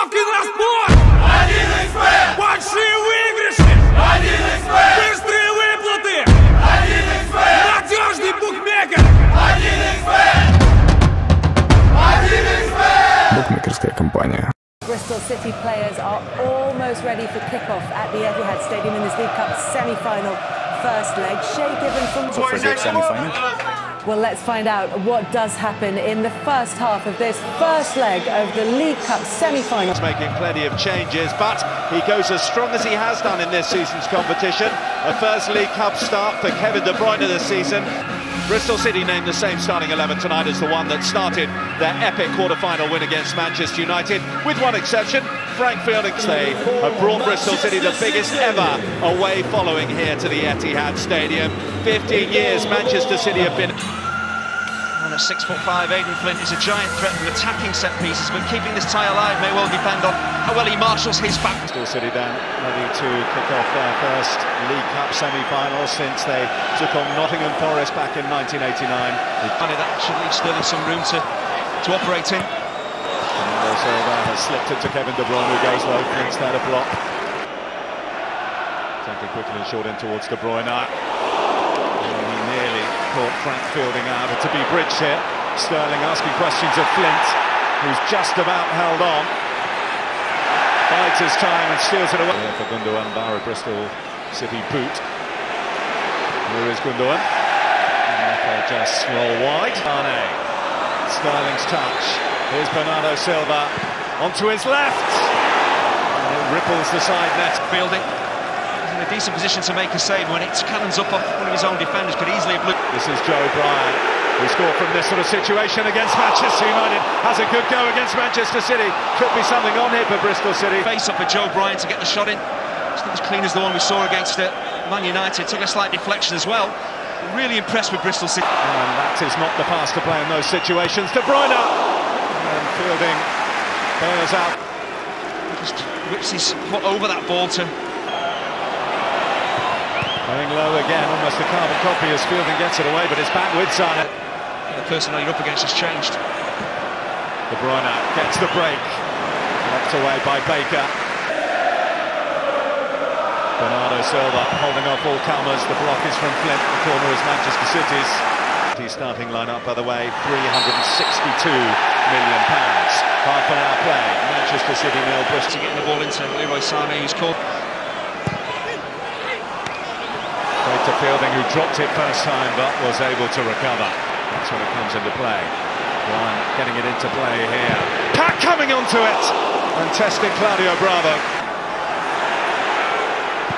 Ставки на спорт! 1xbet! Большие выигрыши! 1xbet! Быстрые выплаты! 1xbet! Надежный букмекер! 1xbet! 1xbet! Букмекерская компания. Bristol City players are almost ready for kick-off at the Etihad Stadium in this League Cup semi-final first leg. Shay Given from... For a great semi-final. Well, let's find out what does happen in the first half of this first leg of the League Cup semi-final. He's making plenty of changes, but he goes as strong as he has done in this season's competition. A first League Cup start for Kevin De Bruyne this season. Bristol City named the same starting 11 tonight as the one that started their epic quarter-final win against Manchester United, with one exception, Frank Fielding. They have brought Bristol City the biggest ever away following here to the Etihad Stadium. 15 years Manchester City have been... And at 6'5", Aidan Flint is a giant threat from attacking set pieces, but keeping this tie alive may well depend on how well he marshals his back. Bristol City then ready to kick off their first League Cup semi-final since they took on Nottingham Forest back in 1989. That should leave Sterling some room to operate in. And Silva has slipped it to Kevin De Bruyne, who goes low. Flint's there to block. Taking quickly and short in towards De Bruyne. He nearly caught Frank Fielding out to be bridged here. Sterling asking questions of Flint, who's just about held on. Bides his time and steals it away. For Gundogan, Barra, Bristol City boot. Here is Gundogan. And they just roll wide. Mane. Sterling's touch. Here's Bernardo Silva onto his left. And it ripples the side net. Fielding is in a decent position to make a save when it cannons up off one of his own defenders. Could easily have looked. This is Joe Bryan, who scored from this sort of situation against Manchester United. Has a good go against Manchester City. Could be something on here for Bristol City. Face up for Joe Bryan to get the shot in. It's not as clean as the one we saw against Man United. Took a slight deflection as well. Really impressed with Bristol City. And that is not the pass to play in those situations. De Bruyne! And Fielding bails out. Just whips his foot over that ball to... Going low again, almost a carbon copy as Fielding gets it away, but it's back with Sane. The person that you're up against has changed. De Bruyne gets the break. Knocked away by Baker. Bernardo Silva holding off all comers. The block is from Flint. The corner is Manchester City's. His starting lineup, by the way, £362 million. Half an hour play. Manchester City 0. Bristol getting the ball into Leroy Sané, who's caught. Played to Fielding, who dropped it first time but was able to recover. That's when it comes into play. Bryan getting it into play here. Pack coming onto it and testing Claudio Bravo.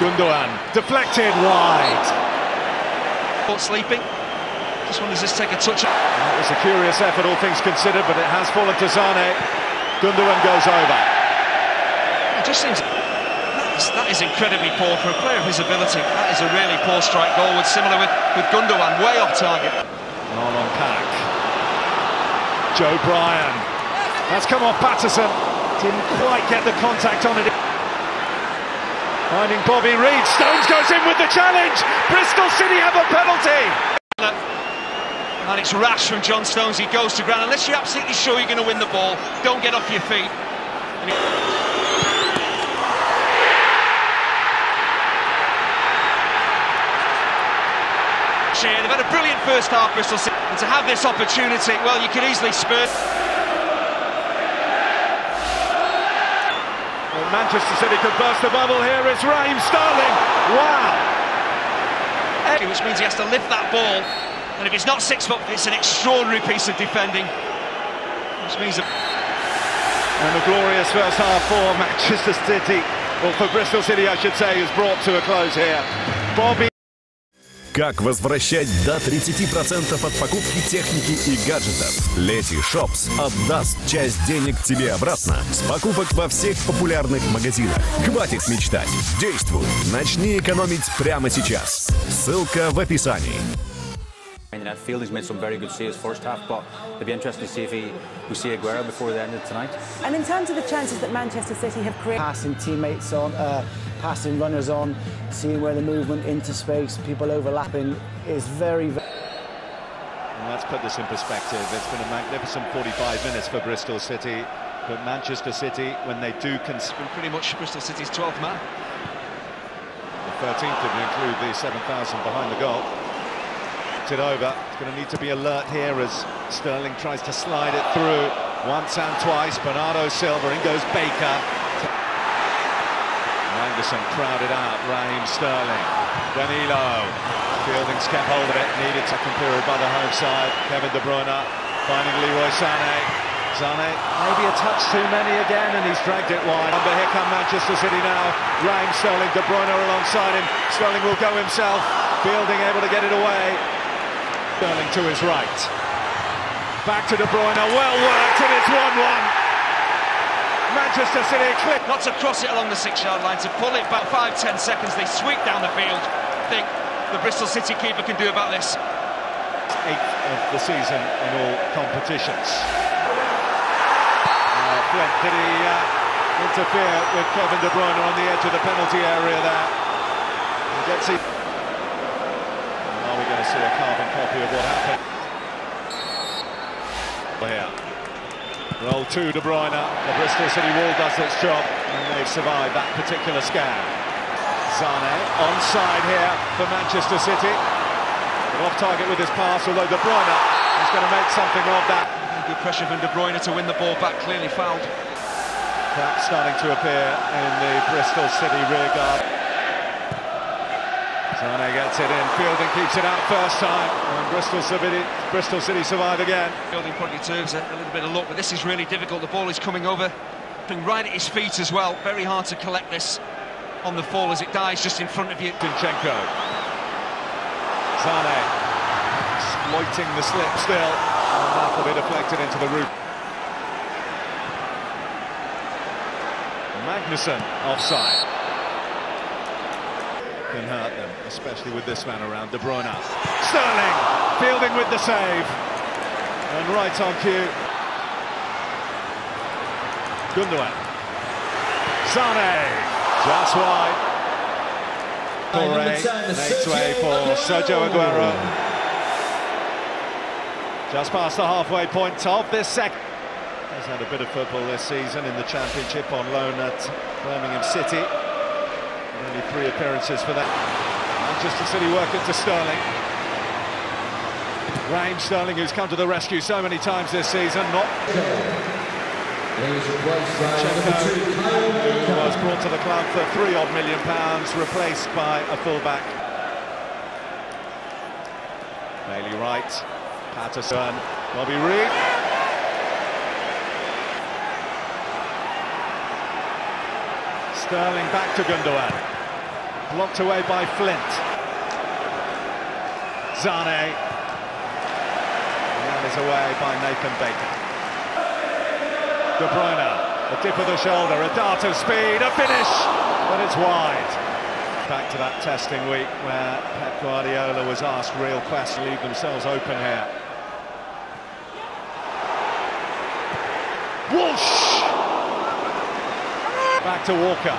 Gundogan deflected wide. Caught sleeping. Just wonders, does this take a touch? That was a curious effort, all things considered, but it has fallen to Sane. Gundogan goes over. It just seems that is incredibly poor for a player of his ability. That is a really poor strike goal. Similar with Gundogan, way off target. On Pack. Joe Bryan. That's come off Patterson. Didn't quite get the contact on it. Finding Bobby Reid. Stones goes in with the challenge. Bristol City have a penalty. And it's rash from John Stones. He goes to ground. Unless you're absolutely sure you're going to win the ball, don't get off your feet. They've had a brilliant first half, Bristol City, and to have this opportunity, well, you could easily spur. Well, Manchester City could burst the bubble. Here is Raheem Sterling. Wow! Which means he has to lift that ball, and if it's not 6 foot, it's an extraordinary piece of defending. Which means and a glorious first half for Manchester City, or for Bristol City, I should say, is brought to a close here. Bobby. Как возвращать до 30% от покупки техники и гаджетов? Лети Шопс отдаст часть денег тебе обратно с покупок во всех популярных магазинах. Хватит мечтать. Действуй. Начни экономить прямо сейчас. Ссылка в описании. Fielding's made some very good saves first half, but it'd be interesting to see if we see Aguero before the end of tonight. And in terms of the chances that Manchester City have created, passing teammates on, passing runners on, seeing where the movement into space, people overlapping is very. And let's put this in perspective. It's been a magnificent 45 minutes for Bristol City. But Manchester City, when they do pretty much Bristol City's 12th man. The 13th if you include the 7,000 behind the goal. It over. It's going to need to be alert here as Sterling tries to slide it through once and twice. Bernardo Silva, in goes Baker. Anderson crowded out. Raheem Sterling. Danilo. Fielding's kept hold of it. Needed second period by the home side. Kevin De Bruyne finding Leroy Sané. Sané maybe a touch too many again, and he's dragged it wide. But here come Manchester City now. Raheem Sterling, De Bruyne alongside him. Sterling will go himself. Fielding able to get it away. Sterling to his right. Back to De Bruyne, well worked, and it's 1-1. Manchester City clip. Not to cross it along the 6-yard line, to pull it back 5-10 seconds. They sweep down the field. I think the Bristol City keeper can do about this. 8th of the season in all competitions. Flint, did he interfere with Kevin De Bruyne on the edge of the penalty area there? He gets it. Are we going to see a carbon copy of what happened? Here. Roll 2, De Bruyne. The Bristol City wall does its job, and they've survived that particular scan. Sané onside here for Manchester City. But off target with his pass, although De Bruyne is going to make something of that. Good pressure from De Bruyne to win the ball back, clearly fouled. Cracks starting to appear in the Bristol City rear guard. Sané gets it in, Fielding keeps it out first time, and Bristol City survive again. Fielding probably deserves a little bit of luck, but this is really difficult. The ball is coming over, right at his feet as well. Very hard to collect this on the fall as it dies just in front of you. Zinchenko. Sané exploiting the slip still, and that will be deflected into the roof. Magnussen offside. Can hurt them, especially with this man around. De Bruyne. Sterling Fielding with the save, and right on cue. Gundogan. Sané just wide. Makes way for Sergio Aguero. Just past the halfway point of this second. He's had a bit of football this season in the Championship on loan at Birmingham City. Only 3 appearances for that. Manchester City work it to Sterling. Raheem Sterling, who's come to the rescue so many times this season. Not Zinchenko, who was brought to the club for £3 million, replaced by a fullback. Bailey Wright, Patterson, Bobby Reed. Sterling back to Gundogan. Blocked away by Flint. Sané. And that is away by Nathan Baker. De Bruyne, a dip of the shoulder, a dart of speed, a finish, but it's wide. Back to that testing week where Pep Guardiola was asked real questions, leave themselves open here. Whoosh! Back to Walker.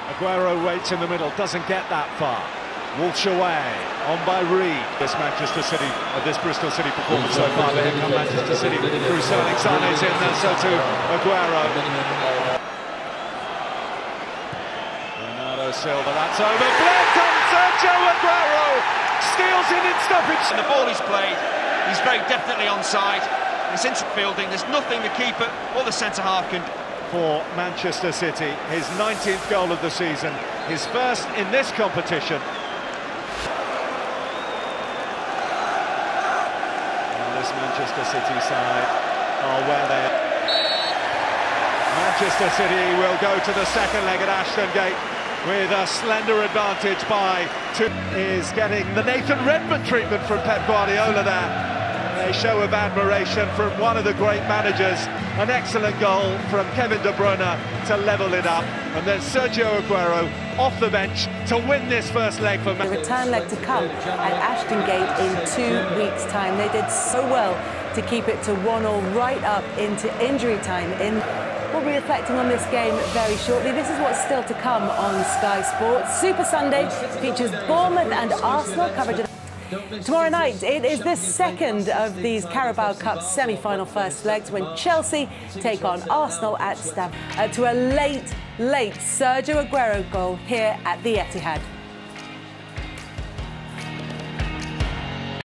Aguero waits in the middle, doesn't get that far. Walsh away, on by Reed. This Manchester City, this Bristol City performance so far. Here come Manchester City through Sterling. Sané's in there, so too Aguero. Bernardo Silva, that's over. Flicked on Sergio Aguero! Steals it in stoppage. And the ball is played, he's very definitely onside. It's into fielding, there's nothing the keeper or the centre-half can do. For Manchester City, his 19th goal of the season, his first in this competition. Manchester City side are where they are. Manchester City will go to the second leg at Ashton Gate with a slender advantage by 2. Is getting the Nathan Redmond treatment from Pep Guardiola there. A show of admiration from one of the great managers. An excellent goal from Kevin De Bruyne to level it up, and then Sergio Aguero off the bench to win this first leg for The return leg to come at Ashton Gate in 2 weeks' time. They did so well to keep it to 1-1 right up into injury time. We'll be reflecting on this game very shortly. This is what's still to come on Sky Sports. Super Sunday features Bournemouth and Arsenal coverage of Tomorrow night, it is the second of these Carabao Cup semi-final first legs when Chelsea take on Arsenal at Stamford to a late Sergio Aguero goal here at the Etihad.